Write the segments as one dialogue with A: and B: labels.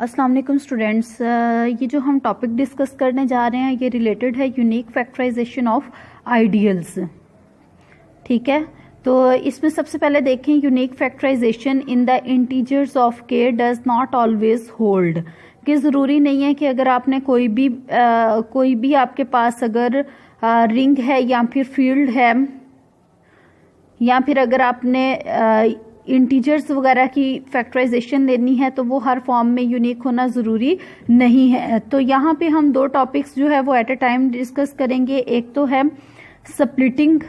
A: अस्सलाम वालेकुम स्टूडेंट्स, ये जो हम टॉपिक डिस्कस करने जा रहे हैं ये रिलेटेड है यूनिक फैक्टराइजेशन ऑफ आइडियल्स। ठीक है, तो इसमें सबसे पहले देखें unique factorisation in the integers of K does not always hold. कि ज़रूरी नहीं है कि अगर आपने कोई भी आपके पास अगर रिंग है या फिर फील्ड है या फिर अगर आपने इंटीजर्स वगैरह की फैक्टराइजेशन लेनी है तो वो हर फॉर्म में यूनिक होना ज़रूरी नहीं है। तो यहाँ पे हम दो टॉपिक्स जो है वो एट अ टाइम डिस्कस करेंगे। एक तो है स्प्लिटिंग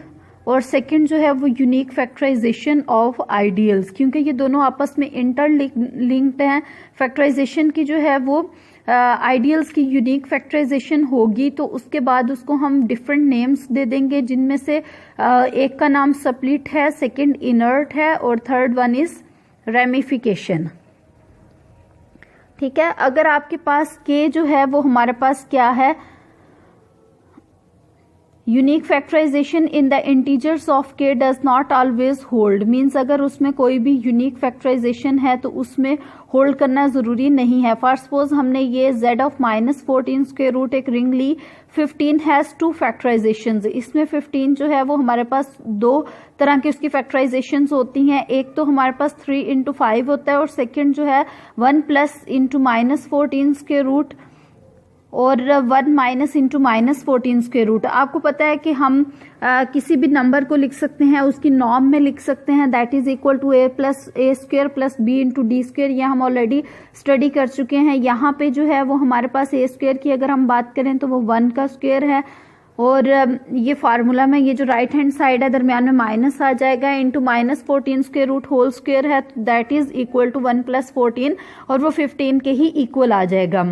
A: और सेकंड जो है वो यूनिक फैक्टराइजेशन ऑफ आइडियल्स, क्योंकि ये दोनों आपस में इंटरलिंक्ड हैं। फैक्टराइजेशन की जो है वो आइडियल्स की यूनिक फैक्टराइजेशन होगी तो उसके बाद उसको हम डिफरेंट नेम्स दे देंगे, जिनमें से एक का नाम स्प्लिट है, सेकंड इनर्ट है और थर्ड वन इज रेमिफिकेशन। ठीक है, अगर आपके पास के जो है वो हमारे पास क्या है, unique factorisation in the integers of K does not always hold, means अगर उसमें कोई भी यूनिक फैक्टराइजेशन है तो उसमें होल्ड करना जरूरी नहीं है। फॉर सपोज हमने ये z ऑफ -14 स्क्वायर रूट एक रिंग ली, 15 हैज टू फैक्टराइजेशंस। इसमें 15 जो है वो हमारे पास दो तरह की उसकी फैक्टराइजेशंस होती हैं। एक तो हमारे पास 3 into 5 होता है और सेकेंड जो है 1 प्लस इंटू -14 स्क्वायर रूट और 1 माइनस इंटू -14 स्क्वायर रूट। आपको पता है कि हम किसी भी नंबर को लिख सकते हैं, उसकी नॉर्म में लिख सकते हैं, that is equal to a plus a square plus b into d square. यह हम ऑलरेडी स्टडी कर चुके हैं। यहाँ पे जो है वो हमारे पास ए स्क्वायर की अगर हम बात करें तो वो 1 का स्क्वायर है और ये फार्मूला में ये जो राइट हैंड साइड है दरमियान में माइनस आ जाएगा, into -14 square root whole square है, that is equal to 1 plus 14 और वो 15 के ही इक्वल आ जाएगा।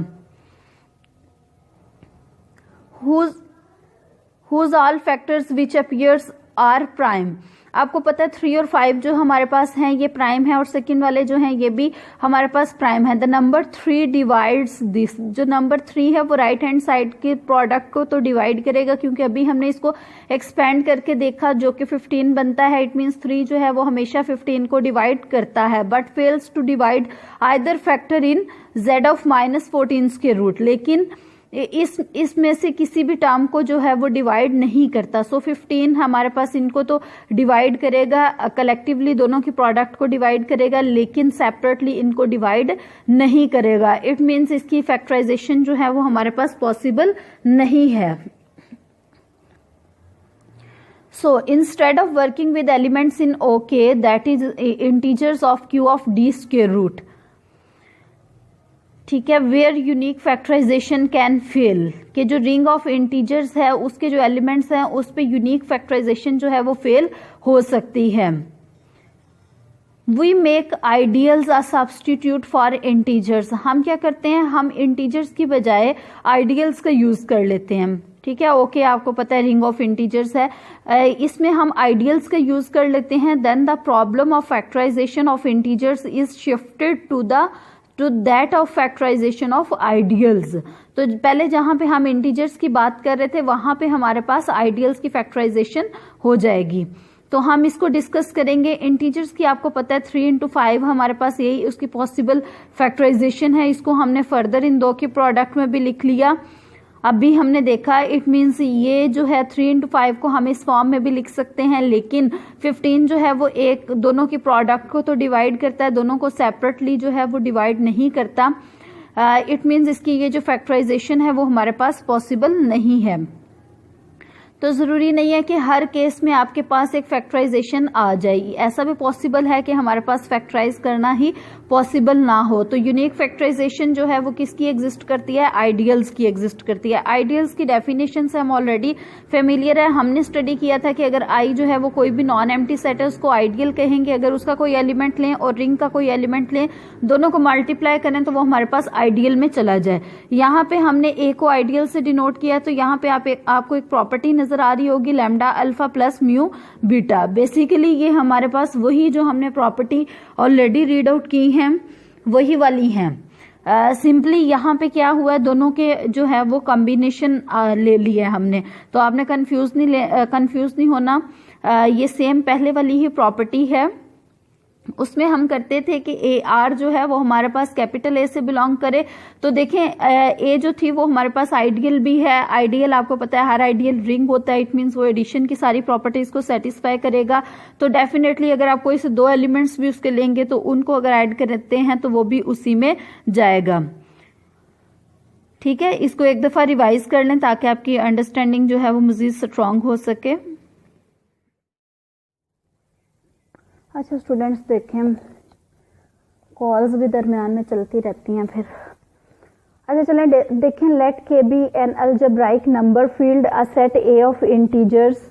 A: whose all factors which appears are prime। आपको पता है 3 और 5 जो हमारे पास हैं ये प्राइम है और सेकंड वाले जो हैं ये भी हमारे पास प्राइम है। द नंबर 3 डिवाइड्स दिस, जो नंबर 3 है वो राइट हैंड साइड के प्रोडक्ट को तो डिवाइड करेगा, क्योंकि अभी हमने इसको एक्सपेंड करके देखा जो कि 15 बनता है। इट मीन्स 3 जो है वो हमेशा 15 को डिवाइड करता है, but fails to divide either factor in z of -14 के रूट। लेकिन इसमें से किसी भी टर्म को जो है वो डिवाइड नहीं करता। सो 15 हमारे पास इनको तो डिवाइड करेगा, कलेक्टिवली दोनों की प्रोडक्ट को डिवाइड करेगा, लेकिन सेपरेटली इनको डिवाइड नहीं करेगा। इट मीन्स इसकी फैक्टराइजेशन जो है वो हमारे पास पॉसिबल नहीं है। So instead of working with elements in okay that is integers of Q of d square root, ठीक है, where unique factorization can fail, कि जो रिंग ऑफ इंटीजर्स है उसके जो एलिमेंट्स हैं उस पे यूनिक फैक्टराइजेशन जो है वो फेल हो सकती है। We make ideals a substitute for integers. हम क्या करते हैं, हम इंटीजर्स की बजाय आइडियल्स का यूज कर लेते हैं। ठीक है, ओके, आपको पता है रिंग ऑफ इंटीजर्स है, इसमें हम आइडियल्स का यूज कर लेते हैं। Then the problem of factorization of integers is shifted to that of factorization of ideals. तो पहले जहां पे हम इंटीजर्स की बात कर रहे थे वहां पे हमारे पास आइडियल्स की फैक्टराइजेशन हो जाएगी। तो हम इसको डिस्कस करेंगे। इंटीजर्स की आपको पता है 3 into 5 हमारे पास यही उसकी पॉसिबल फैक्टराइजेशन है। इसको हमने फर्दर इन दो के प्रोडक्ट में भी लिख लिया, अभी हमने देखा। इट मीन्स ये जो है 3 into 5 को हम इस फॉर्म में भी लिख सकते हैं, लेकिन 15 जो है वो एक दोनों की प्रोडक्ट को तो डिवाइड करता है, दोनों को सेपरेटली जो है वो डिवाइड नहीं करता। इट मीन्स इसकी ये जो फैक्टराइजेशन है वो हमारे पास पॉसिबल नहीं है। तो जरूरी नहीं है कि हर केस में आपके पास एक फैक्टराइजेशन आ जाएगी, ऐसा भी पॉसिबल है कि हमारे पास फैक्टराइज करना ही पॉसिबल ना हो। तो यूनिक फैक्टराइजेशन जो है वो किसकी एग्जिस्ट करती है, आइडियल्स की एग्जिस्ट करती है। आइडियल्स की डेफिनेशन से हम ऑलरेडी फेमिलियर है, हमने स्टडी किया था कि अगर आई जो है वो कोई भी नॉन एम्प्टी सेट है उसको आइडियल कहेंगे। अगर उसका कोई एलिमेंट लें और रिंग का कोई एलिमेंट लें, दोनों को मल्टीप्लाई करें तो वो हमारे पास आइडियल में चला जाए। यहाँ पे हमने ए को आइडियल से डिनोट किया, तो यहाँ पे आपको एक प्रॉपर्टी नजर आ रही होगी lambda alpha plus mu beta. Basically ये हमारे पास वही जो हमने प्रॉपर्टी ऑलरेडी रीड आउट की हैं वही वाली हैं। सिंपली यहाँ पे क्या हुआ है, दोनों के जो है वो कॉम्बिनेशन ले लिए हमने, तो आपने कंफ्यूज नहीं होना। ये सेम पहले वाली ही प्रॉपर्टी है उसमें हम करते थे कि ए आर जो है वो हमारे पास कैपिटल ए से बिलोंग करे। तो देखें ए जो थी वो हमारे पास आइडियल भी है। आइडियल आपको पता है हर आइडियल रिंग होता है, इट मीन्स वो एडिशन की सारी प्रॉपर्टीज को सेटिस्फाई करेगा। तो डेफिनेटली अगर आप कोई से दो एलिमेंट्स भी उसके लेंगे तो उनको अगर ऐड करते हैं तो वो भी उसी में जाएगा। ठीक है, इसको एक दफा रिवाइज कर लें ताकि आपकी अंडरस्टैंडिंग जो है वो मजीद स्ट्रांग हो सके। अच्छा स्टूडेंट्स, देखें कॉल्स भी दरमियान में चलती रहती हैं फिर। अच्छा चलें देखें, let K be an algebraic number field a set A of integers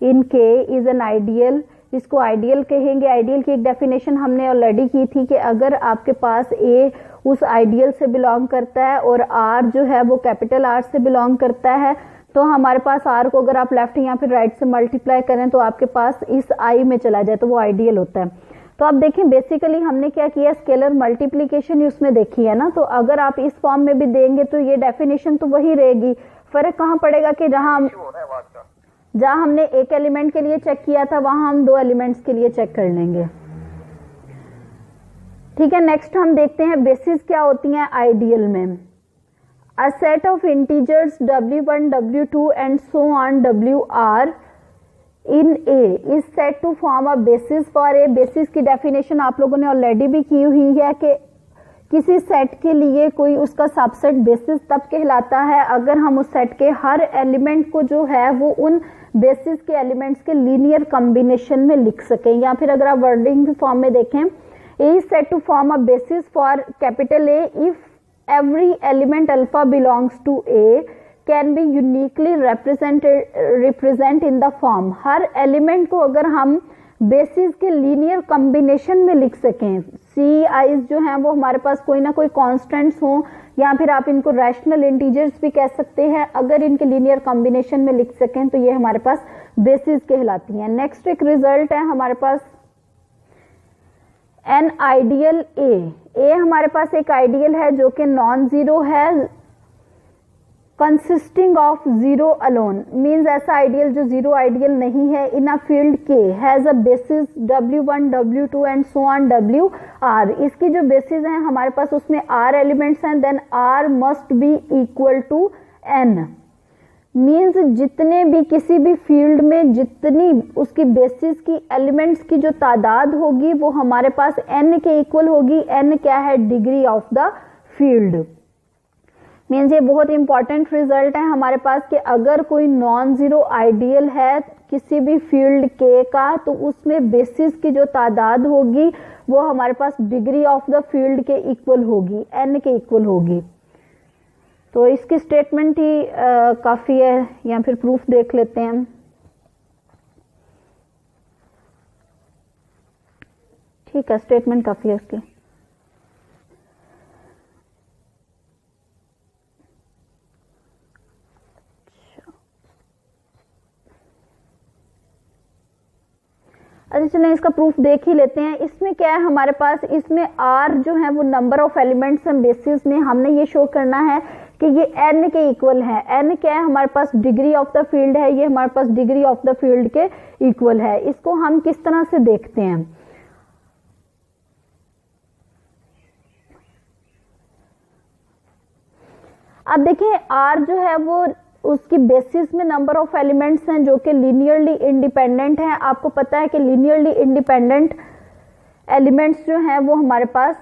A: in K is an ideal. इसको आइडियल कहेंगे। आइडियल की एक डेफिनेशन हमने ऑलरेडी की थी कि अगर आपके पास ए उस आइडियल से बिलोंग करता है और आर जो है वो कैपिटल आर से बिलोंग करता है, तो हमारे पास आर को अगर आप लेफ्ट या फिर राइट से मल्टीप्लाई करें तो आपके पास इस आई में चला जाए तो वो आइडियल होता है। तो आप देखें बेसिकली हमने क्या किया, स्केलर मल्टीप्लीकेशन उसमें देखी है ना। तो अगर आप इस फॉर्म में भी देंगे तो ये डेफिनेशन तो वही रहेगी। फर्क कहाँ पड़ेगा कि जहां हमने एक एलिमेंट के लिए चेक किया था वहां हम दो एलिमेंट्स के लिए चेक कर लेंगे। ठीक है, नेक्स्ट हम देखते हैं बेसिस क्या होती हैं आइडियल में। A set of integers w1, w2 and so on wr in A is said to form a basis for A। Basis की डेफिनेशन आप लोगों ने ऑलरेडी भी की हुई है कि किसी सेट के लिए कोई उसका सबसेट बेसिस तब कहलाता है अगर हम उस सेट के हर एलिमेंट को जो है वो उन बेसिस के एलिमेंट्स के लीनियर कॉम्बिनेशन में लिख सकें। या फिर अगर आप वर्डिंग की फॉर्म में देखें, A is said to form a basis for capital A if every element alpha belongs to A can be uniquely represent in the form। Her element को अगर हम बेसिस के लीनियर कॉम्बिनेशन में लिख सकें, सी आईज जो हैं वो हमारे पास कोई ना कोई कॉन्स्टेंट्स हो या फिर आप इनको रैशनल इंटीजर्स भी कह सकते हैं, अगर इनके लीनियर कॉम्बिनेशन में लिख सकें तो ये हमारे पास बेसिस कहलाती हैं। नेक्स्ट एक रिजल्ट है हमारे पास एन आइडियल ए हमारे पास एक आइडियल है जो कि नॉन जीरो है, consisting of zero alone. Means ऐसा आइडियल जो जीरो आइडियल नहीं है in a field K has a basis w1, w2 and so on wr। इसकी जो बेसिस हैं हमारे पास उसमें r एलिमेंट्स हैं, then r must be equal to n। Means जितने भी किसी भी फील्ड में जितनी उसकी बेसिस की एलिमेंट्स की जो तादाद होगी वो हमारे पास n के इक्वल होगी। n क्या है, degree of the field. Means ये बहुत इंपॉर्टेंट रिजल्ट है हमारे पास कि अगर कोई नॉन जीरो आइडियल है किसी भी फील्ड के का तो उसमें बेसिस की जो तादाद होगी वो हमारे पास डिग्री ऑफ द फील्ड के इक्वल होगी, n के इक्वल होगी। तो इसकी स्टेटमेंट ही काफी है, या फिर प्रूफ देख लेते हैं। ठीक है, स्टेटमेंट काफी है इसकी। अच्छा चलिए इसका प्रूफ देख ही लेते हैं। इसमें क्या है हमारे पास, इसमें r जो है वो नंबर ऑफ एलिमेंट्स हैं बेसिस में। हमने ये शो करना है कि ये n के इक्वल है। n क्या है हमारे पास, डिग्री ऑफ द फील्ड है, ये हमारे पास डिग्री ऑफ द फील्ड के इक्वल है। इसको हम किस तरह से देखते हैं, अब देखें r जो है वो उसकी बेसिस में नंबर ऑफ एलिमेंट्स हैं जो कि लीनियरली इंडिपेंडेंट हैं। आपको पता है कि लीनियरली इंडिपेंडेंट एलिमेंट्स जो हैं वो हमारे पास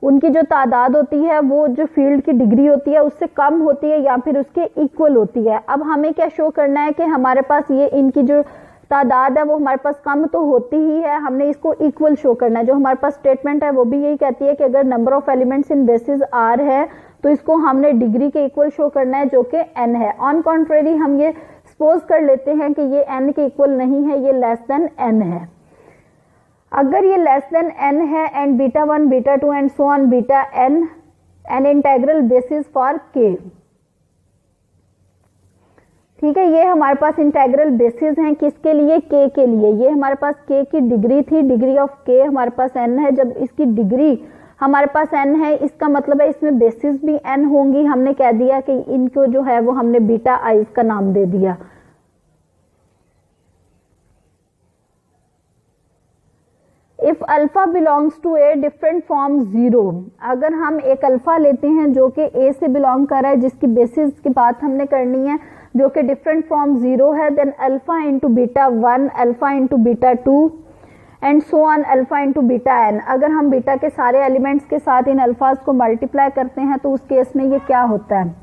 A: उनकी जो तादाद होती है वो जो फील्ड की डिग्री होती है उससे कम होती है या फिर उसके इक्वल होती है। अब हमें क्या शो करना है कि हमारे पास ये इनकी जो तादाद है वो हमारे पास कम तो होती ही है, हमने इसको इक्वल शो करना है। जो हमारे पास स्टेटमेंट है वो भी यही कहती है कि अगर number of elements in basis r है तो इसको हमने डिग्री के इक्वल शो करना है जो कि n है। ऑन कॉन्ट्रेरी हम ये सपोज कर लेते हैं कि ये n के इक्वल नहीं है, ये लेस देन n है। अगर ये लेस देन n है and beta 1, beta 2 and so on beta n an integral basis for k। ठीक है, ये हमारे पास इंटेग्रल बेसिस हैं किसके लिए, k के लिए। ये हमारे पास k की डिग्री थी, डिग्री ऑफ k हमारे पास n है। जब इसकी डिग्री हमारे पास n है इसका मतलब है इसमें बेसिस भी n होंगी। हमने कह दिया कि इनको जो है वो हमने बीटा आइज का नाम दे दिया। If alpha belongs to A different from 0, अगर हम एक अल्फा लेते हैं जो कि ए से बिलोंग कर रहा है, जिसकी बेसिस की बात हमने करनी है, जो कि डिफरेंट फ्रॉम 0 है, then alpha into beta 1, alpha into beta 2 and so on alpha into beta n. अगर हम बीटा के सारे एलिमेंट्स के साथ इन अल्फाज को मल्टीप्लाई करते हैं तो उस केस में ये क्या होता है,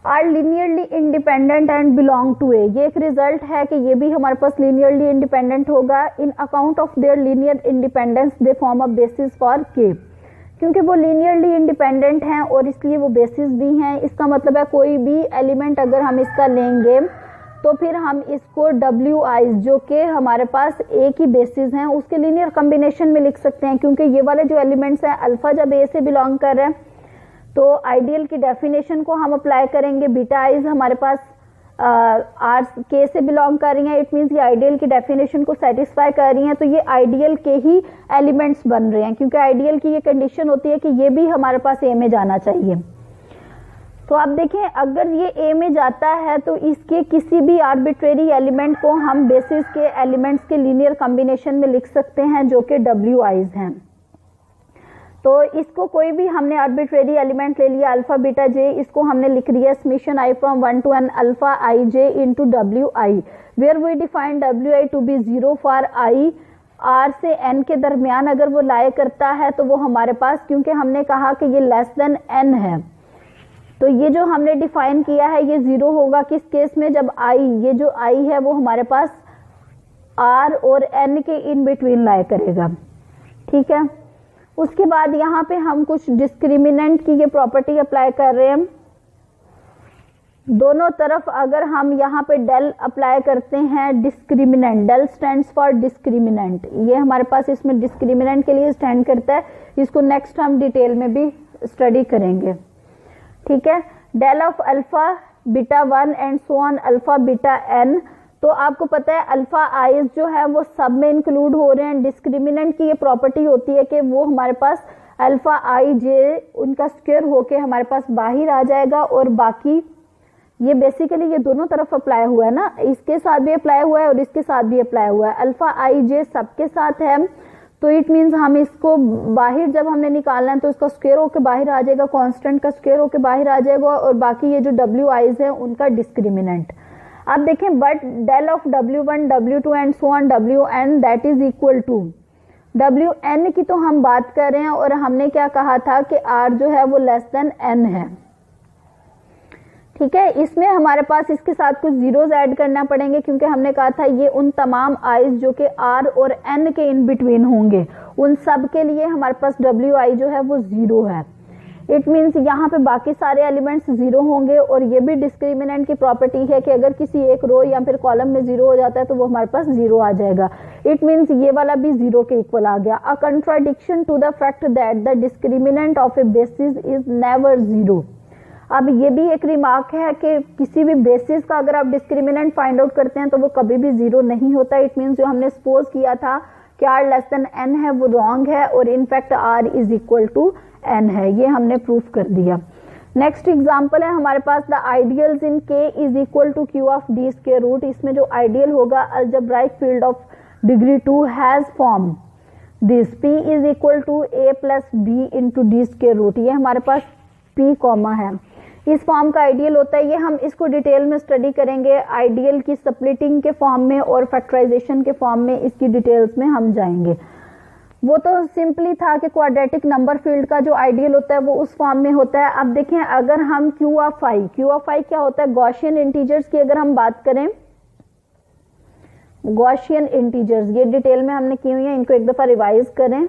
A: are linearly independent and belong to A. ये एक रिजल्ट है कि ये भी हमारे पास लीनियरली इंडिपेंडेंट होगा। In account of their linear independence they form a basis for K, क्योंकि वो लीनियरली इंडिपेंडेंट हैं और इसलिए वो बेसिस भी हैं। इसका मतलब है कोई भी एलिमेंट अगर हम इसका लेंगे तो फिर हम इसको डब्ल्यू आई, जो कि हमारे पास ए की बेसिस हैं, उसके लीनियर कॉम्बिनेशन में लिख सकते हैं, क्योंकि ये वाले जो एलिमेंट्स हैं अल्फा जब ए से बिलोंग कर रहे हैं तो आइडियल की डेफिनेशन को हम अप्लाई करेंगे। बीटा आइज हमारे पास आर के से बिलोंग कर रही हैं, इट मीन्स ये आइडियल की डेफिनेशन को सेटिस्फाई कर रही हैं, तो ये आइडियल के ही एलिमेंट्स बन रहे हैं, क्योंकि आइडियल की ये कंडीशन होती है कि ये भी हमारे पास ए में जाना चाहिए। तो आप देखें अगर ये ए में जाता है तो इसके किसी भी आर्बिट्रेरी एलिमेंट को हम बेसिस के एलिमेंट्स के लीनियर कॉम्बिनेशन में लिख सकते हैं जो कि डब्ल्यू आईज हैं। तो इसको कोई भी हमने आर्बिट्रेरी एलिमेंट ले लिया अल्फा बीटा जे, इसको हमने लिख दिया summation i from 1 to n alpha i j into डब्ल्यू आई, वेयर वी डिफाइन डब्ल्यू i to be 0 for i r से एन के दरमियान। अगर वो लाई करता है तो वो हमारे पास, क्योंकि हमने कहा कि ये लेस देन एन है, तो ये जो हमने डिफाइन किया है ये 0 होगा किस केस में, जब आई, ये जो आई है वो हमारे पास आर और एन के इन बिटवीन लाई करेगा। ठीक है, उसके बाद यहाँ पे हम कुछ डिस्क्रिमिनेंट की ये प्रॉपर्टी अप्लाई कर रहे हैं। दोनों तरफ अगर हम यहाँ पे डेल अप्लाई करते हैं, discriminant, del stands for discriminant, ये हमारे पास इसमें डिस्क्रिमिनेंट के लिए स्टैंड करता है। इसको नेक्स्ट हम डिटेल में भी स्टडी करेंगे। ठीक है, del of alpha beta 1 and so on alpha beta n. तो आपको पता है अल्फा आईज जो है वो सब में इंक्लूड हो रहे हैं। डिस्क्रिमिनेंट की ये प्रॉपर्टी होती है कि वो हमारे पास अल्फा आई जे उनका स्क्वायर होके हमारे पास बाहर आ जाएगा, और बाकी ये बेसिकली ये दोनों तरफ अप्लाई हुआ है ना, इसके साथ भी अप्लाई हुआ है और इसके साथ भी अप्लाई हुआ है। अल्फा आई जे सबके साथ है, तो इट मीन्स हम इसको बाहर जब हमने निकालना है तो इसका स्क्वायर होके बाहर आ जाएगा, कांस्टेंट का स्क्वायर होके बाहर आ जाएगा, और बाकी ये जो डब्ल्यू आईज है उनका डिस्क्रिमिनेंट। अब देखें but del of W1 W2 and so on WN that is equal to WN की तो हम बात कर रहे हैं, और हमने क्या कहा था कि R जो है वो लेस देन N है। ठीक है, इसमें हमारे पास इसके साथ कुछ जीरोस ऐड करना पड़ेंगे, क्योंकि हमने कहा था ये उन तमाम आईज जो कि R और N के इन बिटवीन होंगे, उन सब के लिए हमारे पास WI जो है वो 0 है। इट मीन्स यहाँ पे बाकी सारे एलिमेंट्स 0 होंगे, और ये भी डिस्क्रिमिनेंट की प्रॉपर्टी है कि अगर किसी एक रो या फिर कॉलम में 0 हो जाता है तो वो हमारे पास 0 आ जाएगा। इट मीन्स ये वाला भी 0 के इक्वल आ गया। A contradiction to the fact that the discriminant of a basis is never 0। अब ये भी एक रिमार्क है कि किसी भी बेसिस का अगर आप डिस्क्रिमिनेंट फाइंड आउट करते हैं तो वो कभी भी 0 नहीं होता। इट मीन्स जो हमने सपोज किया था कि R लेस देन N है वो रॉन्ग है, और in fact R is equal to N है, ये हमने प्रूफ कर दिया। नेक्स्ट एग्जांपल है हमारे पास the ideals in K is equal to Q of D square root. इसमें जो आइडियल होगा algebraic field of degree 2 has form this P is equal to A plus B into D square root. ये हमारे पास P comma है, इस form का ideal होता है। ये हम इसको डिटेल में स्टडी करेंगे, आइडियल की स्प्लिटिंग के फॉर्म में और फैक्टराइजेशन के फॉर्म में, इसकी डिटेल्स में हम जाएंगे। वो तो सिंपली था कि क्वाड्रेटिक नंबर फील्ड का जो आइडियल होता है वो उस फॉर्म में होता है। अब देखें अगर हम Q ऑफ I क्या होता है, गॉसियन इंटीजर्स की अगर हम बात करें, गॉसियन इंटीजर्स ये डिटेल में हमने की हुई है, इनको एक दफा रिवाइज करें।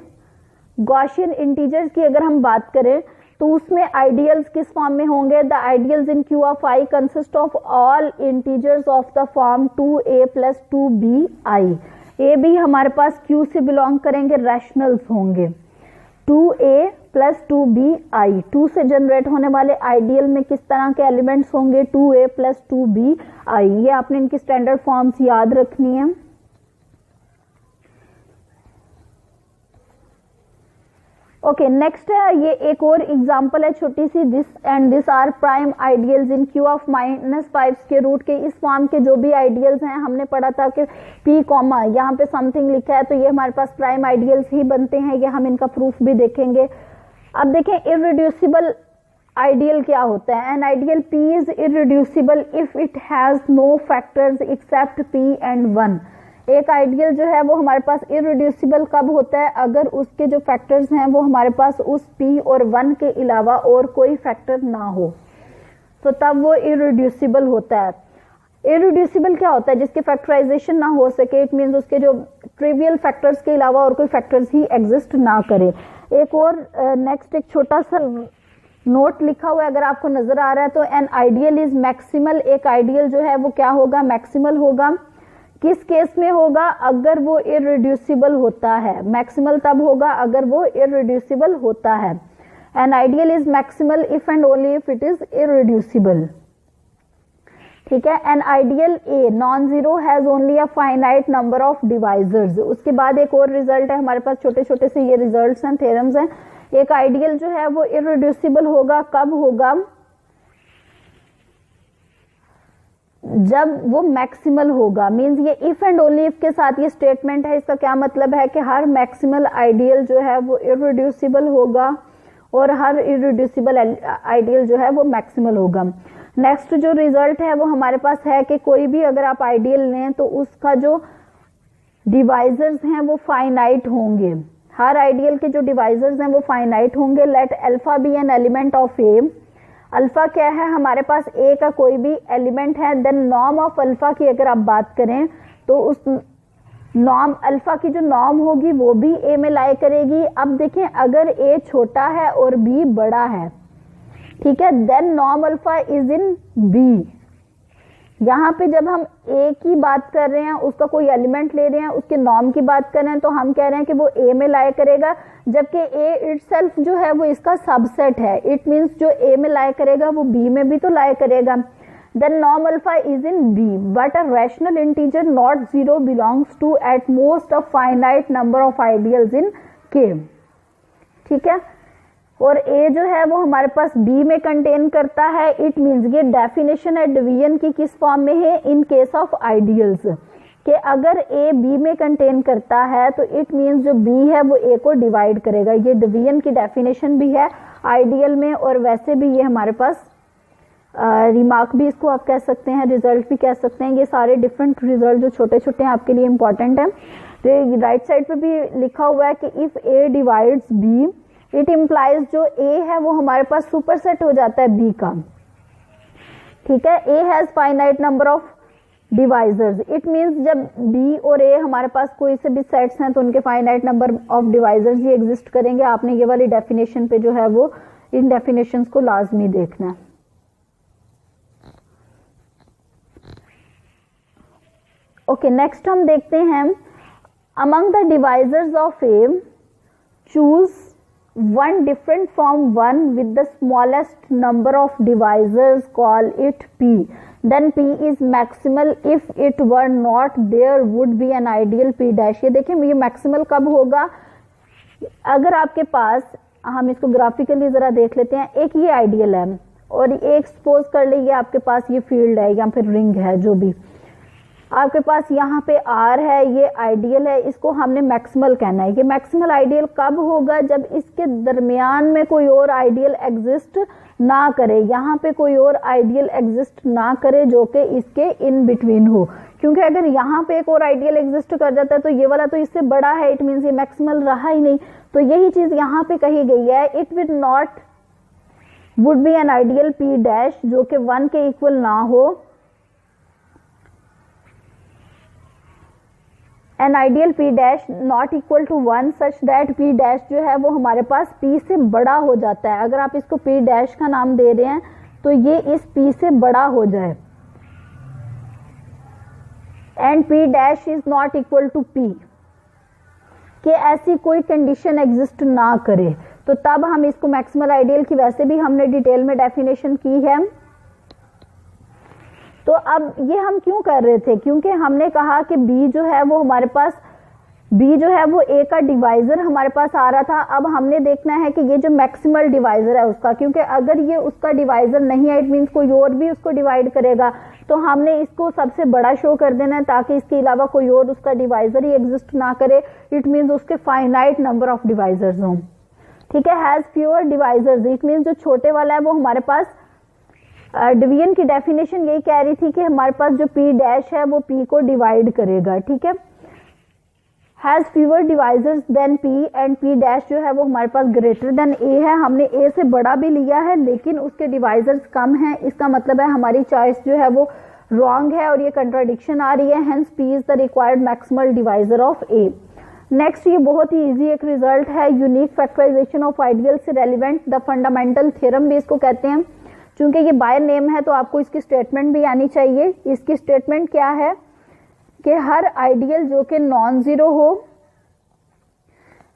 A: गॉसियन इंटीजर्स की अगर हम बात करें तो उसमें आइडियल्स किस फॉर्म में होंगे, the ideals in Q of I consist of all integers of the form 2A plus 2BI। ए भी हमारे पास Q से बिलोंग करेंगे, रैशनल्स होंगे। 2A प्लस 2BI, 2 से जनरेट होने वाले आइडियल में किस तरह के एलिमेंट्स होंगे, 2A प्लस 2BI। ये आपने इनकी स्टैंडर्ड फॉर्म्स याद रखनी है। ओके नेक्स्ट है, ये एक और एग्जांपल है छोटी सी, this and this are prime ideals in Q of -5 के रूट के। इस फॉर्म के जो भी आइडियल्स हैं, हमने पढ़ा था कि p कॉमा यहाँ पे समथिंग लिखा है तो ये हमारे पास प्राइम आइडियल्स ही बनते हैं, ये हम इनका प्रूफ भी देखेंगे। अब देखें इररिड्यूसिबल आइडियल क्या होता है। An ideal p is irreducible if it has no factors except p and 1। एक आइडियल जो है वो हमारे पास इररिड्यूसिबल कब होता है, अगर उसके जो फैक्टर्स हैं वो हमारे पास उस p और 1 के अलावा और कोई फैक्टर ना हो, तो तब वो इररिड्यूसिबल होता है। इररिड्यूसिबल क्या होता है, जिसके फैक्टराइजेशन ना हो सके, इट मींस उसके जो ट्रिवियल फैक्टर्स के अलावा और कोई फैक्टर्स ही एग्जिस्ट ना करे। एक और नेक्स्ट एक छोटा सा नोट लिखा हुआ है, अगर आपको नजर आ रहा है तो एन आइडियल इज मैक्सिमल। एक आइडियल जो है वो क्या होगा, मैक्सिमल होगा। किस केस में होगा, अगर वो इररिड्यूसिबल होता है। मैक्सिमल तब होगा अगर वो इररिड्यूसिबल होता है। An ideal is maximal if and only if it is irreducible. ठीक है। An ideal a non zero has only a finite number of divisors. उसके बाद एक और रिजल्ट है हमारे पास, छोटे छोटे से ये रिजल्ट्स हैं, थ्योरम्स हैं। एक आइडियल जो है वो इररिड्यूसिबल होगा, कब होगा, जब वो मैक्सिमल होगा। मींस ये इफ एंड ओनली इफ के साथ ये स्टेटमेंट है। इसका क्या मतलब है कि हर मैक्सिमल आइडियल जो है वो इररिड्यूसिबल होगा और हर इररिड्यूसिबल आइडियल जो है वो मैक्सिमल होगा। नेक्स्ट जो रिजल्ट है वो हमारे पास है कि कोई भी अगर आप आइडियल लें तो उसका जो डिवाइजर्स हैं वो फाइनाइट होंगे। हर आइडियल के जो डिवाइजर्स हैं वो फाइनाइट होंगे। Let alpha be an element of A. Alpha क्या है, हमारे पास ए का कोई भी एलिमेंट है। देन नॉर्म ऑफ अल्फा की अगर आप बात करें तो उस नॉर्म अल्फा की जो नॉर्म होगी वो भी ए में लाई करेगी। अब देखें अगर ए छोटा है और बी बड़ा है, ठीक है, then norm alpha is in B. यहाँ पे जब हम ए की बात कर रहे हैं, उसका कोई एलिमेंट ले रहे हैं, उसके नॉर्म की बात कर रहे हैं, तो हम कह रहे हैं कि वो ए में लाई करेगा, जबकि ए इटसेल्फ जो है वो इसका सबसेट है। इट मींस जो ए में लाई करेगा वो बी में भी तो लाई करेगा। Then norm alpha is in B but a rational integer not zero belongs to at most a finite number of ideals in K. ठीक है। और ए जो है वो हमारे पास बी में कंटेन करता है। इट मींस ये डेफिनेशन है डिवीजन की किस फॉर्म में है, इन केस ऑफ आइडियल्स, कि अगर ए बी में कंटेन करता है तो इट मींस जो बी है वो ए को डिवाइड करेगा। ये डिवीजन की डेफिनेशन भी है आइडियल में, और वैसे भी ये हमारे पास रिमार्क भी इसको आप कह सकते हैं, रिजल्ट भी कह सकते हैं। ये सारे डिफरेंट रिजल्ट जो छोटे छोटे हैं आपके लिए इंपॉर्टेंट है। तो राइट साइड पे भी लिखा हुआ है कि if A divides B it implies जो ए है वो हमारे पास सुपरसेट हो जाता है बी का। ठीक है। A has finite number of divisors. It means जब बी और ए हमारे पास कोई से भी सेट्स हैं तो उनके finite number of divisors he exist करेंगे। आपने ये वाली डेफिनेशन पे जो है वो इन डेफिनेशंस को लाजमी देखना है। ओके नेक्स्ट हम देखते हैं, among the divisors of A choose one different from one with the smallest number of divisors, call it p. Then p is maximal. If it were not there would be an ideal p dash. ये देखें ये maximal कब होगा, अगर आपके पास, हम इसको graphically जरा देख लेते हैं, एक ये आइडियल है और एक सपोज कर ले ये आपके पास ये फील्ड है या फिर रिंग है, जो भी आपके पास यहाँ पे आर है, ये आइडियल है, इसको हमने मैक्सिमल कहना है। ये मैक्सिमल आइडियल कब होगा, जब इसके दरमियान में कोई और आइडियल एग्जिस्ट ना करे, यहाँ पे कोई और आइडियल एग्जिस्ट ना करे जो कि इसके इन बिटवीन हो। क्योंकि अगर यहाँ पे एक और आइडियल एग्जिस्ट कर जाता है तो ये वाला तो इससे बड़ा है, इट मीन्स ये मैक्सिमल रहा ही नहीं। तो यही चीज यहाँ पे कही गई है, it will not would be an ideal P dash जो कि 1 के इक्वल ना हो। An ideal p dash not equal to 1 such that p dash जो है वो हमारे पास p से बड़ा हो जाता है। अगर आप इसको p डैश का नाम दे रहे हैं तो ये इस p से बड़ा हो जाए। And p dash is not equal to p, कि ऐसी कोई कंडीशन एग्जिस्ट ना करे, तो तब हम इसको मैक्सिमल आइडियल की वैसे भी हमने डिटेल में डेफिनेशन की है। तो अब ये हम क्यों कर रहे थे, क्योंकि हमने कहा कि b जो है वो हमारे पास बी जो है वो ए का डिवाइजर हमारे पास आ रहा था। अब हमने देखना है कि ये जो मैक्सिमल डिवाइजर है उसका, क्योंकि अगर ये उसका डिवाइजर नहीं है, इट मीन्स कोई और भी उसको डिवाइड करेगा, तो हमने इसको सबसे बड़ा शो कर देना है ताकि इसके अलावा कोई और उसका डिवाइजर ही एग्जिस्ट ना करे। इट मीन्स उसके फाइनाइट नंबर ऑफ डिवाइजर्स हों। ठीक है, has fewer divisors, it means जो छोटे वाला है वो हमारे पास डिवीजन की डेफिनेशन यही कह रही थी कि हमारे पास जो पी डैश है वो पी को डिवाइड करेगा। ठीक है, has fewer divisors than P and P dash जो है वो हमारे पास ग्रेटर देन ए है। हमने ए से बड़ा भी लिया है लेकिन उसके डिवाइजर्स कम हैं, इसका मतलब है हमारी चॉइस जो है वो रॉन्ग है और ये कंट्राडिक्शन आ रही है। Hence P is the required maximal divisor of A. Next, ये बहुत ही इजी एक रिजल्ट है, यूनिक फैक्टराइजेशन ऑफ आइडियल से रेलिवेंट द फंडामेंटल थ्योरम भी इसको कहते हैं। चूंकि ये बाय नेम है तो आपको इसकी स्टेटमेंट भी आनी चाहिए। इसकी स्टेटमेंट क्या है कि हर आइडियल जो कि नॉन जीरो हो,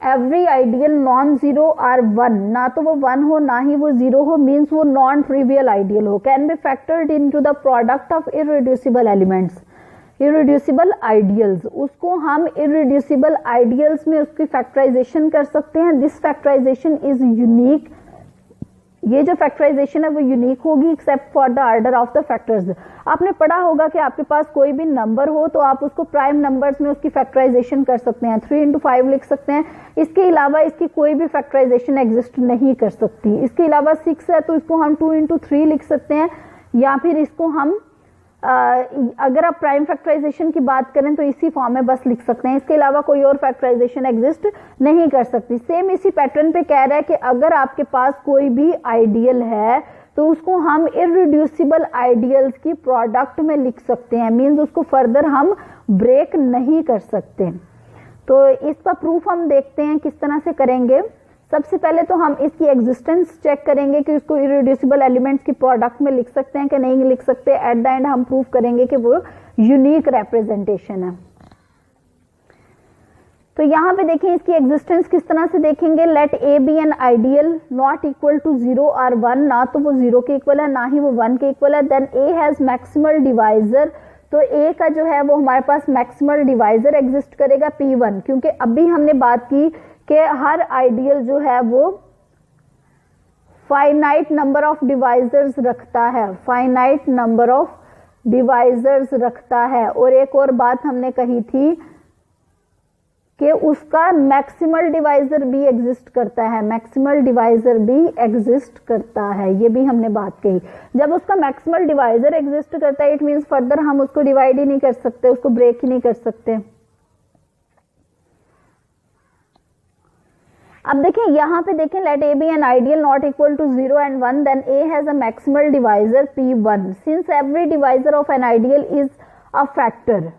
A: every ideal non zero are one, ना तो वो वन हो ना ही वो जीरो हो, मीन्स वो नॉन ट्रिवियल आइडियल हो, can be factored into the product of irreducible elements. Irreducible ideals, उसको हम इररिड्यूसिबल आइडियल्स में उसकी फैक्टराइजेशन कर सकते हैं। दिस फैक्टराइजेशन इज यूनिक, ये जो फैक्टराइजेशन है वो यूनिक होगी except for the order of the factors. आपने पढ़ा होगा कि आपके पास कोई भी नंबर हो तो आप उसको प्राइम नंबर्स में उसकी फैक्टराइजेशन कर सकते हैं, 3 into 5 लिख सकते हैं। इसके अलावा इसकी कोई भी फैक्टराइजेशन एग्जिस्ट नहीं कर सकती। इसके अलावा 6 है तो इसको हम 2 into 3 लिख सकते हैं, या फिर इसको हम अगर आप प्राइम फैक्टराइजेशन की बात करें तो इसी फॉर्म में बस लिख सकते हैं। इसके अलावा कोई और फैक्टराइजेशन एग्जिस्ट नहीं कर सकती। सेम इसी पैटर्न पे कह रहा है कि अगर आपके पास कोई भी आइडियल है तो उसको हम इररिड्यूसिबल आइडियल्स की प्रोडक्ट में लिख सकते हैं, मींस उसको फर्दर हम ब्रेक नहीं कर सकते। तो इसका प्रूफ हम देखते हैं किस तरह से करेंगे। सबसे पहले तो हम इसकी एग्जिस्टेंस चेक करेंगे कि उसको इररिड्यूसिबल एलिमेंट्स की प्रोडक्ट में लिख सकते हैं कि नहीं लिख सकते। एट द एंड हम प्रूफ करेंगे कि वो यूनिक रिप्रेजेंटेशन है। तो यहाँ पे देखिए इसकी एग्जिस्टेंस किस तरह से देखेंगे। Let A be an ideal not equal to 0 और 1, ना तो वो 0 के इक्वल है ना ही वो 1 के इक्वल है। Then A has maximal divisor, तो ए का जो है वो हमारे पास मैक्सिमल डिवाइजर एग्जिस्ट करेगा P1, क्योंकि अभी हमने बात की कि हर आइडियल जो है वो फाइनाइट नंबर ऑफ डिवाइजर्स रखता है, फाइनाइट नंबर ऑफ डिवाइजर्स रखता है। और एक और बात हमने कही थी कि उसका मैक्सिमल डिवाइजर भी एग्जिस्ट करता है, मैक्सिमल डिवाइजर भी एग्जिस्ट करता है, ये भी हमने बात कही। जब उसका मैक्सिमल डिवाइजर एग्जिस्ट करता है इट मींस फर्दर हम उसको डिवाइड ही नहीं कर सकते, उसको ब्रेक ही नहीं कर सकते। अब देखें यहाँ पे देखें, let A be an ideal not equal to 0 and 1, then A has a maximal divisor P1 since every divisor of an ideal is a factor.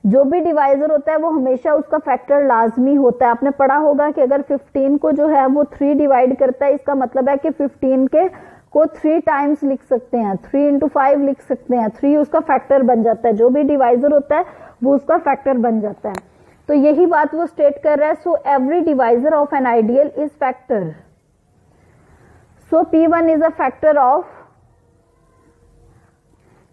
A: जो भी डिवाइजर होता है वो हमेशा उसका फैक्टर लाजमी होता है। आपने पढ़ा होगा कि अगर 15 को जो है वो 3 डिवाइड करता है, इसका मतलब है कि 15 के को 3 टाइम्स लिख सकते हैं, 3 into 5 लिख सकते हैं, 3 उसका फैक्टर बन जाता है। जो भी डिवाइजर होता है वो उसका फैक्टर बन जाता है। तो यही बात वो स्टेट कर रहा है। So every divisor of an ideal is factor, so P1 is a factor of,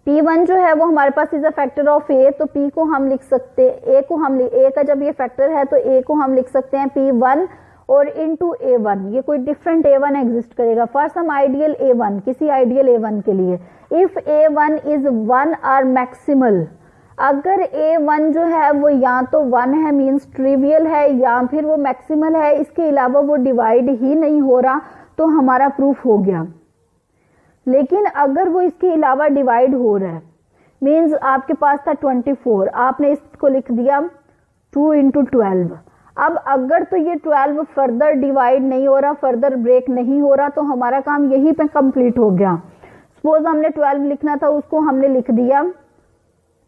A: P1 जो है वो हमारे पास is a factor of A, तो P को हम लिख सकते हैं, A को हम A का जब ये फैक्टर है तो A को हम लिख सकते हैं P1 और इनटू A1, ये कोई डिफरेंट A1 एग्जिस्ट करेगा फॉर सम आइडियल A1, किसी आइडियल A1 के लिए। If A1 is 1 are maximal, अगर A1 जो है वो या तो 1 है मींस ट्रिवियल है, या फिर वो मैक्सिमल है, इसके अलावा वो डिवाइड ही नहीं हो रहा, तो हमारा प्रूफ हो गया। लेकिन अगर वो इसके अलावा डिवाइड हो रहा है, मींस आपके पास था 24, आपने इसको लिख दिया 2 into 12। अब अगर तो ये 12 फर्दर डिवाइड नहीं हो रहा, फर्दर ब्रेक नहीं हो रहा, तो हमारा काम यहीं पे कंप्लीट हो गया। सपोज हमने 12 लिखना था, उसको हमने लिख दिया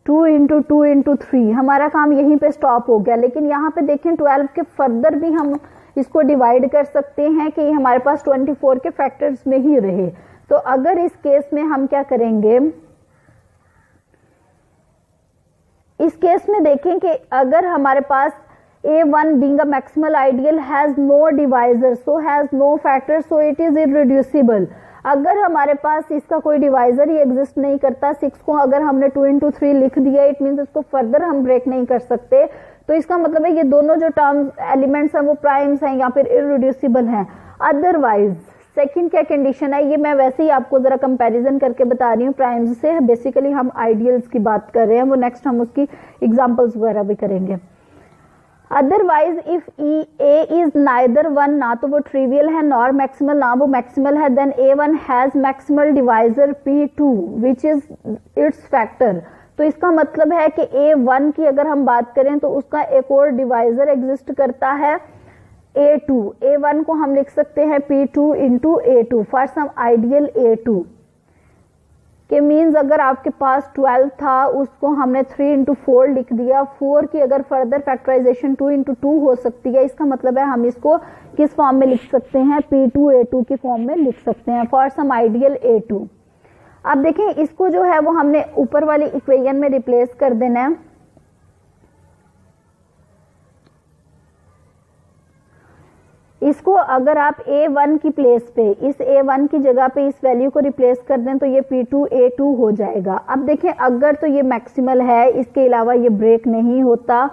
A: 2 into 2 into 3, हमारा काम यहीं पे स्टॉप हो गया। लेकिन यहाँ पे देखें 12 के फर्दर भी हम इसको डिवाइड कर सकते हैं कि हमारे पास 24 के फैक्टर्स में ही रहे। तो अगर इस केस में हम क्या करेंगे, इस केस में देखें कि अगर हमारे पास A1 being a maximal ideal has no divisor, so has no factor, so it is irreducible। अगर हमारे पास इसका कोई डिवाइजर ही एग्जिस्ट नहीं करता, 6 को अगर हमने 2 into 3 लिख दिया, इट मीन्स इसको फर्दर हम ब्रेक नहीं कर सकते, तो इसका मतलब है ये दोनों जो टर्म्स एलिमेंट्स हैं वो प्राइम्स हैं या फिर इररिड्यूसिबल हैं। अदरवाइज सेकंड क्या कंडीशन है, ये मैं वैसे ही आपको जरा कंपैरिजन करके बता रही हूँ प्राइम्स से, बेसिकली हम आइडियल्स की बात कर रहे हैं, वो नेक्स्ट हम उसकी एग्जांपल्स वगैरह भी करेंगे। Otherwise if A is neither one, ना तो वो ट्रिवियल है नॉर मैक्सिमल, ना वो मैक्सिमल है, then A1 has maximal divisor P2 which is its factor. तो इसका मतलब है कि A1 की अगर हम बात करें तो उसका एक और डिवाइजर एग्जिस्ट करता है A2। A1 को हम लिख सकते हैं P2 into A2 for some ideal A2 के मीन्स अगर आपके पास 12 था उसको हमने 3 इंटू 4 लिख दिया। 4 की अगर फर्दर फैक्टराइजेशन 2 इंटू 2 हो सकती है, इसका मतलब है हम इसको किस फॉर्म में लिख सकते हैं, P2 A2 की फॉर्म में लिख सकते हैं फॉर सम आइडियल A2। अब देखें इसको जो है वो हमने ऊपर वाली इक्वेशन में रिप्लेस कर देना है। इसको अगर आप A1 की प्लेस पे, इस A1 की जगह पे इस वैल्यू को रिप्लेस कर दें तो ये P2 A2 हो जाएगा। अब देखें अगर तो ये मैक्सिमल है, इसके अलावा ये ब्रेक नहीं होता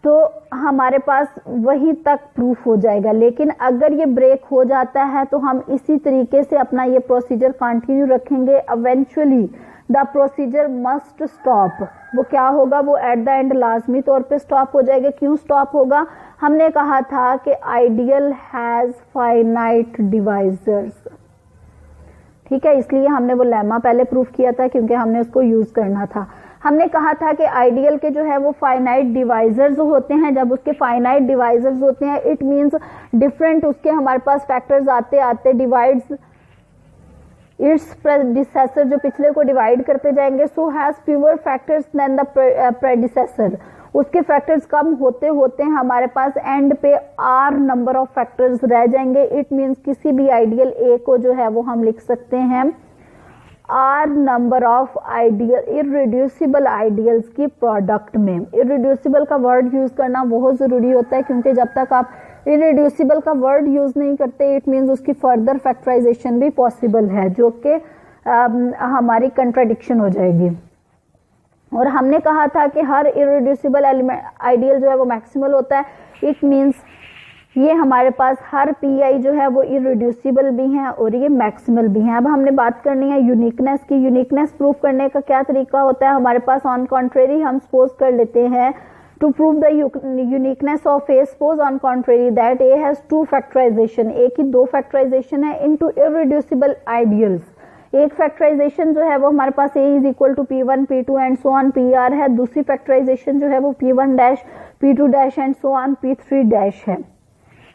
A: तो हमारे पास वहीं तक प्रूफ हो जाएगा, लेकिन अगर ये ब्रेक हो जाता है तो हम इसी तरीके से अपना ये प्रोसीजर कंटिन्यू रखेंगे। Eventually the procedure must stop. वो क्या होगा, वो एट द एंड लाजमी तौर पे स्टॉप हो जाएगा। क्यों स्टॉप होगा, हमने कहा था कि आइडियल हैज फाइनाइट डिवाइजर्स, ठीक है, इसलिए हमने वो लेमा पहले प्रूफ किया था क्योंकि हमने उसको यूज करना था। हमने कहा था कि आइडियल के जो है वो फाइनाइट डिवाइजर्स होते हैं। जब उसके फाइनाइट डिवाइजर्स होते हैं इट मींस डिफरेंट उसके हमारे पास फैक्टर्स आते आते डिवाइड्स इट्स प्रेडिसेसर, जो पिछले को डिवाइड करते जाएंगे। So has fewer factors than the predecessor, उसके फैक्टर्स कम होते होते हमारे पास एंड पे आर नंबर ऑफ फैक्टर्स रह जाएंगे। इट मींस किसी भी आइडियल ए को जो है वो हम लिख सकते हैं r number of ideal irreducible ideals की प्रोडक्ट में। इररिड्यूसिबल का वर्ड यूज करना बहुत जरूरी होता है क्योंकि जब तक आप इररिड्यूसिबल का वर्ड यूज नहीं करते इट मींस उसकी फर्दर फैक्टराइजेशन भी पॉसिबल है, जो कि हमारी कंट्राडिक्शन हो जाएगी। और हमने कहा था कि हर इररिड्यूसिबल एलिमेंट आइडियल जो है वो मैक्सिमल होता है। इट मींस ये हमारे पास हर पी आई जो है वो इररिड्यूसिबल भी हैं और ये मैक्सिमल भी हैं। अब हमने बात करनी है यूनिकनेस की। यूनिकनेस प्रूफ करने का क्या तरीका होता है हमारे पास, ऑन कॉन्ट्रेरी हम सपोज कर लेते हैं to prove the uniqueness of A, suppose on contrary that A has 2 factorisation, A की 2 फैक्टराइजेशन है इनटू इररिड्यूसिबल आइडियल्स। एक फैक्टराइजेशन जो है वो हमारे पास A is equal to P1 P2 and so on PR है। दूसरी फैक्टराइजेशन जो है वो P1 dash P2 dash and so on P3 dash है,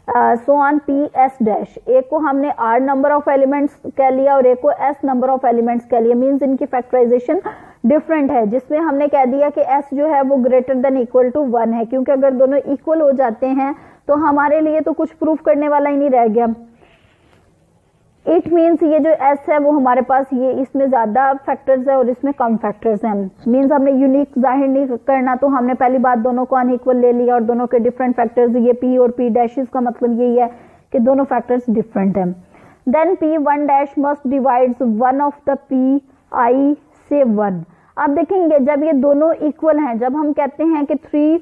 A: सो ऑन PS डैश। एक को हमने R नंबर ऑफ एलिमेंट्स कह लिया और एक को S नंबर ऑफ एलिमेंट्स कह लिया, मींस इनकी फैक्टराइजेशन डिफरेंट है, जिसमें हमने कह दिया कि S जो है वो ग्रेटर देन इक्वल टू 1 है, क्योंकि अगर दोनों इक्वल हो जाते हैं तो हमारे लिए तो कुछ प्रूफ करने वाला ही नहीं रह गया। इट मीन्स ये जो S है वो हमारे पास ये इसमें ज्यादा फैक्टर्स है और इसमें कम फैक्टर्स हैं। मीन्स हमने यूनिक जाहिर नहीं करना, तो हमने पहली बात दोनों को अनइक्वल ले लिया और दोनों के डिफरेंट फैक्टर्स, ये P और P डैशेस का मतलब यही है कि दोनों फैक्टर्स डिफरेंट हैं। Then P1 dash must divides one of the PI से 1। अब देखेंगे जब ये दोनों इक्वल हैं, जब हम कहते हैं कि 3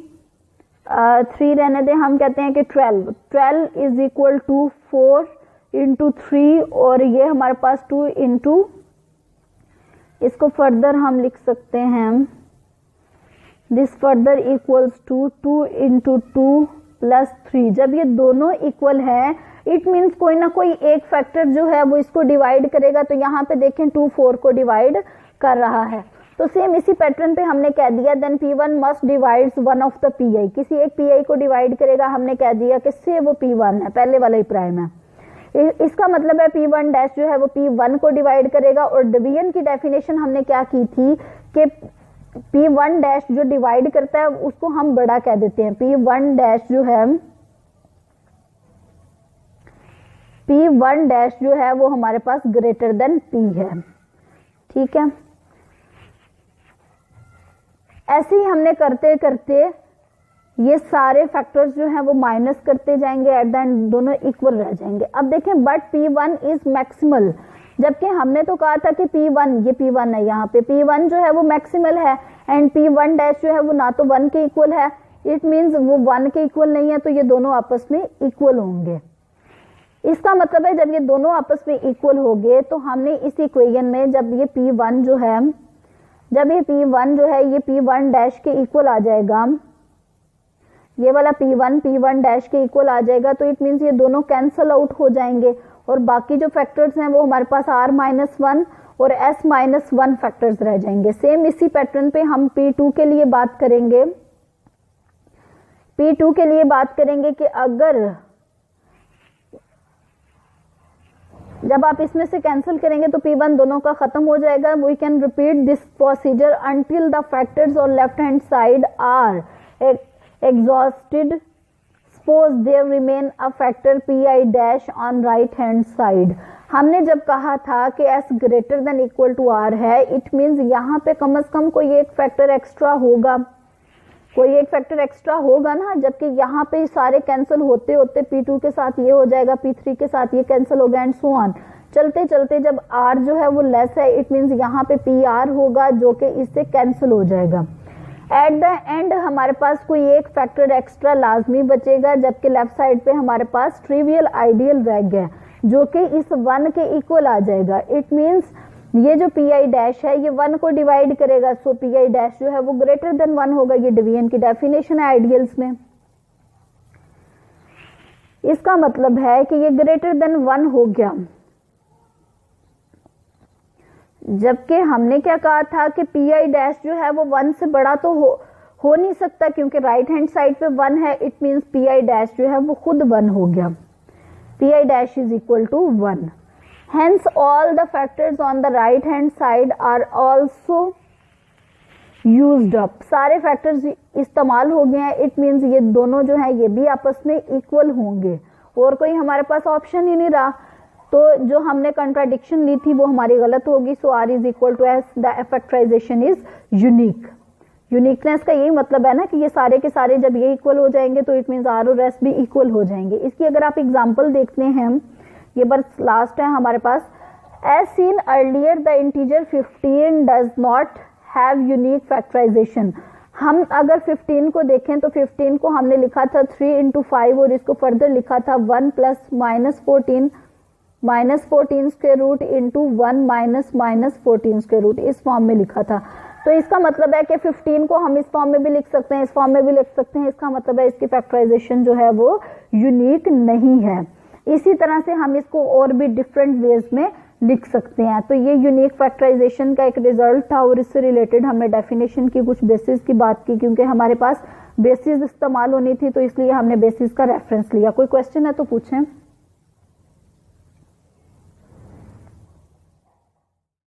A: रहने दें, हम कहते हैं कि 12 इज इक्वल टू 4 इंटू 3 और ये हमारे पास 2 इंटू, इसको फर्दर हम लिख सकते हैं this further equals to 2 into 2 plus 3। जब ये दोनों इक्वल है इट मीन्स कोई ना कोई एक फैक्टर जो है वो इसको डिवाइड करेगा। तो यहाँ पे देखें 2 4 को डिवाइड कर रहा है। तो सेम इसी पैटर्न पे हमने कह दिया then P1 must divides one of the PI, किसी एक PI को डिवाइड करेगा। हमने कह दिया कि से वो P1 है, पहले वाला ही प्राइम है। इसका मतलब है P1 डैश जो है वो P1 को डिवाइड करेगा। और डिवीजन की डेफिनेशन हमने क्या की थी कि P1 डैश जो डिवाइड करता है उसको हम बड़ा कह देते हैं। P1 डैश जो है वो हमारे पास ग्रेटर देन P है, ठीक है। ऐसे ही हमने करते करते ये सारे फैक्टर्स जो हैं वो माइनस करते जाएंगे, एट द एंड दोनों इक्वल रह जाएंगे। अब देखें बट P1 इज मैक्सिमल, जबकि हमने तो कहा था कि P1, ये P1 है, यहाँ पे P1 जो है वो मैक्सिमल है एंड P1 डैश जो है वो ना तो 1 के इक्वल है इट मीन्स वो 1 के इक्वल नहीं है, तो ये दोनों आपस में इक्वल होंगे। इसका मतलब है जब ये दोनों आपस में इक्वल हो गए तो हमने इस इक्वेशन में जब ये P1 जो है, जब ये P1 जो है ये P1 डैश के इक्वल आ जाएगा, ये वाला P1 डैश के इक्वल आ जाएगा, तो इट मीन्स ये दोनों कैंसल आउट हो जाएंगे और बाकी जो फैक्टर्स हैं वो हमारे पास R-1 और S-1 फैक्टर्स रह जाएंगे। सेम इसी पैटर्न पे हम P2 के लिए बात करेंगे। P2 के लिए बात करेंगे कि अगर जब आप इसमें से कैंसिल करेंगे तो P1 दोनों का खत्म हो जाएगा। We can repeat this procedure until the factors on left hand side are exhausted. Suppose there remain a factor pi dash on right hand side. हमने जब कहा था कि s greater than equal to r है, it means यहाँ पे कम से कम कोई एक फैक्टर एक्स्ट्रा होगा, कोई एक फैक्टर एक्स्ट्रा होगा ना, जबकि यहाँ पे सारे कैंसिल होते होते P2 के साथ ये हो जाएगा, P3 के साथ ये कैंसिल होगा एंड सो ऑन। चलते चलते जब r जो है वो लेस है, इट मीन्स यहाँ पे PR होगा जो कि इससे कैंसिल हो जाएगा। एट द एंड हमारे पास कोई एक फैक्टर एक्स्ट्रा लाजमी बचेगा, जबकि लेफ्ट साइड पे हमारे पास ट्रिवियल आइडियल रह गया जो कि इस 1 के इक्वल आ जाएगा। इट मीन्स ये जो Pi डैश है ये 1 को डिवाइड करेगा, सो Pi डैश जो है वो ग्रेटर देन 1 होगा। ये डिवीजन की डेफिनेशन है आइडियल्स में। इसका मतलब है कि ये ग्रेटर देन 1 हो गया, जबकि हमने क्या कहा था कि Pi डैश जो है वो 1 से बड़ा तो हो नहीं सकता, क्योंकि राइट हैंड साइड पे 1 है। इट मीन्स Pi डैश जो है वो खुद 1 हो गया। Pi dash is equal to 1। Hence all the factors on the right hand side are also used up. सारे फैक्टर्स इस्तेमाल हो गए हैं। इट मीन्स ये दोनों जो है ये भी आपस में इक्वल होंगे और कोई हमारे पास ऑप्शन ही नहीं रहा। तो जो हमने कंट्राडिक्शन ली थी वो हमारी गलत होगी। So R is equal to S, the factorization is unique. Uniqueness का यही मतलब है ना कि ये सारे के सारे जब ये इक्वल हो जाएंगे तो इट मीन्स R और S भी इक्वल हो जाएंगे। इसकी अगर आप एग्जांपल देखते हैं, ये बस लास्ट है हमारे पास। As seen earlier the integer 15 does not have unique factorisation. हम अगर 15 को देखें तो 15 को हमने लिखा था 3 into 5 और इसको फर्दर लिखा था 1 + -14 square root into 1 - -14 square root, इस फॉर्म में लिखा था। तो इसका मतलब है कि 15 को हम इस फॉर्म में भी लिख सकते हैं, इस फॉर्म में भी लिख सकते हैं। इसका मतलब है इसकी फैक्टराइजेशन जो है वो यूनिक नहीं है। इसी तरह से हम इसको और भी डिफरेंट वेज में लिख सकते हैं। तो ये यूनिक फैक्टराइजेशन का एक रिजल्ट था और इससे रिलेटेड हमने डेफिनेशन की कुछ बेसिस की बात की, क्योंकि हमारे पास बेसिस इस्तेमाल होनी थी तो इसलिए हमने बेसिस का रेफरेंस लिया। कोई क्वेश्चन है तो पूछें।